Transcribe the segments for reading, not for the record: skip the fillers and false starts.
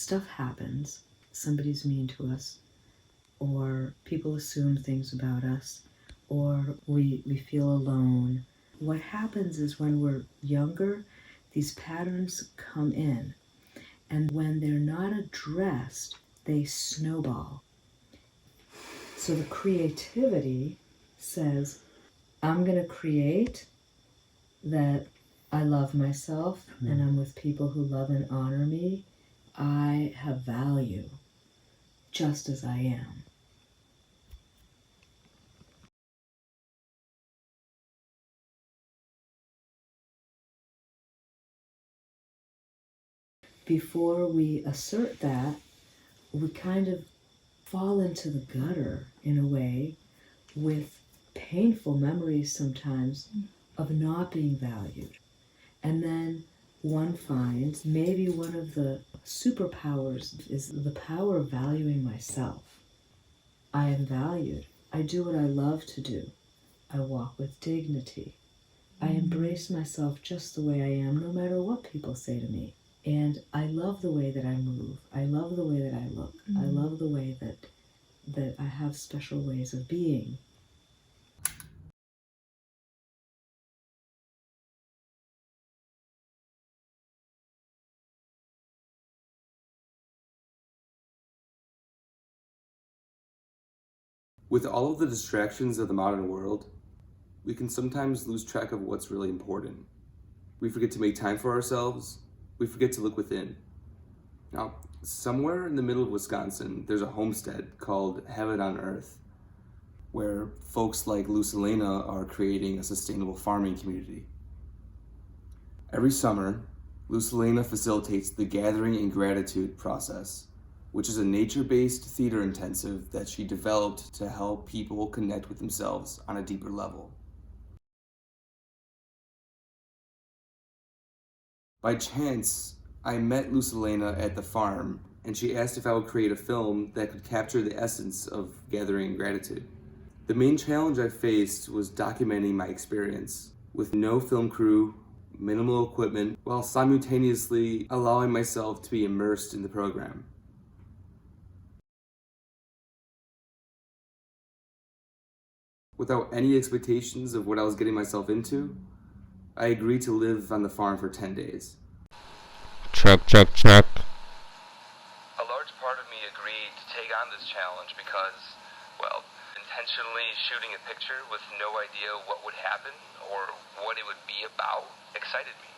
stuff happens, somebody's mean to us, or people assume things about us, or we feel alone. What happens is when we're younger, these patterns come in, and when they're not addressed, they snowball. So the creativity says, I'm going to create that I love myself and I'm with people who love and honor me. I have value just as I am. Before we assert that, we kind of fall into the gutter in a way with painful memories sometimes of not being valued. And then one finds maybe one of the superpowers is the power of valuing myself. I am valued. I do what I love to do. I walk with dignity. I embrace myself just the way I am, no matter what people say to me. And I love the way that I move. I love the way that I look. I love the way that I have special ways of being. With all of the distractions of the modern world, we can sometimes lose track of what's really important. We forget to make time for ourselves. We forget to look within. Now, somewhere in the middle of Wisconsin, there's a homestead called Heaven on Earth, where folks like Luz Elena are creating a sustainable farming community. Every summer, Luz Elena facilitates the Gathering in Gratitude process, which is a nature-based theater intensive that she developed to help people connect with themselves on a deeper level. By chance, I met Luz Elena at the farm, and she asked if I would create a film that could capture the essence of gathering gratitude. The main challenge I faced was documenting my experience with no film crew, minimal equipment, while simultaneously allowing myself to be immersed in the program. Without any expectations of what I was getting myself into, I agreed to live on the farm for 10 days. Check. A large part of me agreed to take on this challenge because, well, intentionally shooting a picture with no idea what would happen or what it would be about excited me.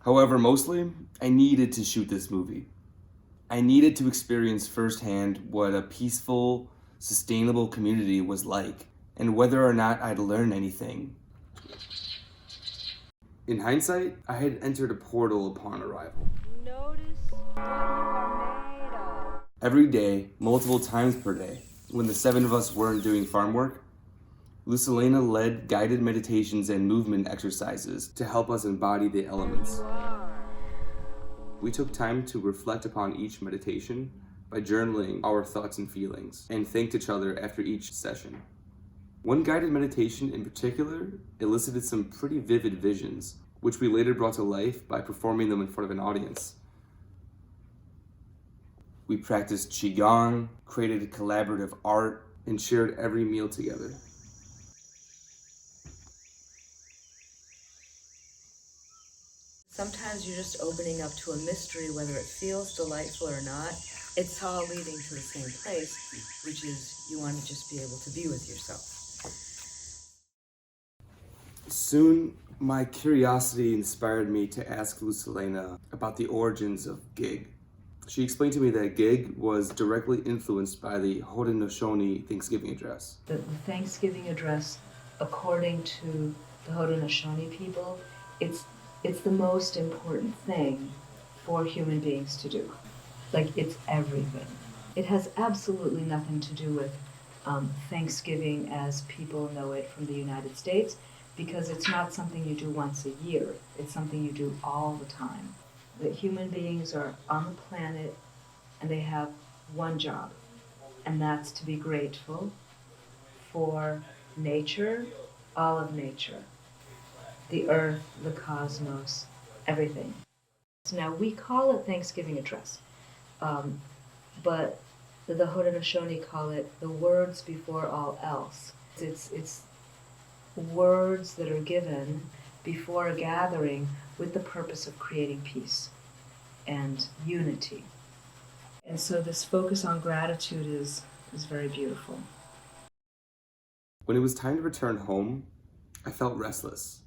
However, mostly, I needed to shoot this movie. I needed to experience firsthand what a peaceful, sustainable community was like, and whether or not I'd learn anything. In hindsight, I had entered a portal upon arrival. Notice what you are made of. Every day, multiple times per day, when the 7 of us weren't doing farm work, Luz Elena led guided meditations and movement exercises to help us embody the elements. We took time to reflect upon each meditation by journaling our thoughts and feelings, and thanked each other after each session. One guided meditation in particular elicited some pretty vivid visions, which we later brought to life by performing them in front of an audience. We practiced Qigong, created collaborative art, and shared every meal together. Sometimes you're just opening up to a mystery, whether it feels delightful or not. It's all leading to the same place, which is you want to just be able to be with yourself. Soon, my curiosity inspired me to ask Luz Elena about the origins of gig. She explained to me that gig was directly influenced by the Haudenosaunee Thanksgiving address. The Thanksgiving address, according to the Haudenosaunee people, it's the most important thing for human beings to do. Like, it's everything. It has absolutely nothing to do with Thanksgiving as people know it from the United States, because it's not something you do once a year. It's something you do all the time. That human beings are on the planet and they have one job, and that's to be grateful for nature, all of nature, the earth, the cosmos, everything. address. Now, we call it Thanksgiving address, but the Haudenosaunee call it the words before all else. It's words that are given before a gathering with the purpose of creating peace and unity. And so this focus on gratitude is very beautiful. When it was time to return home, I felt restless.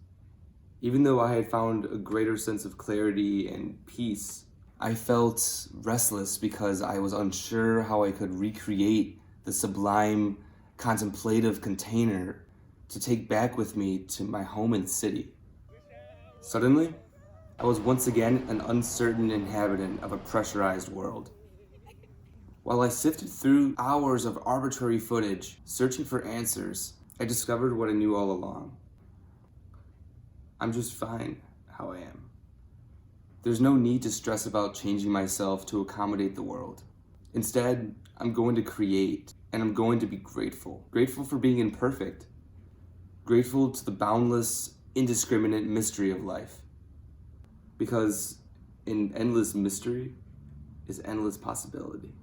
Even though I had found a greater sense of clarity and peace, I felt restless because I was unsure how I could recreate the sublime, contemplative container to take back with me to my home in the city. Suddenly, I was once again an uncertain inhabitant of a pressurized world. While I sifted through hours of arbitrary footage, searching for answers, I discovered what I knew all along. I'm just fine how I am. There's no need to stress about changing myself to accommodate the world. Instead, I'm going to create, and I'm going to be grateful. Grateful for being imperfect. Grateful to the boundless, indiscriminate mystery of life. Because in endless mystery is endless possibility.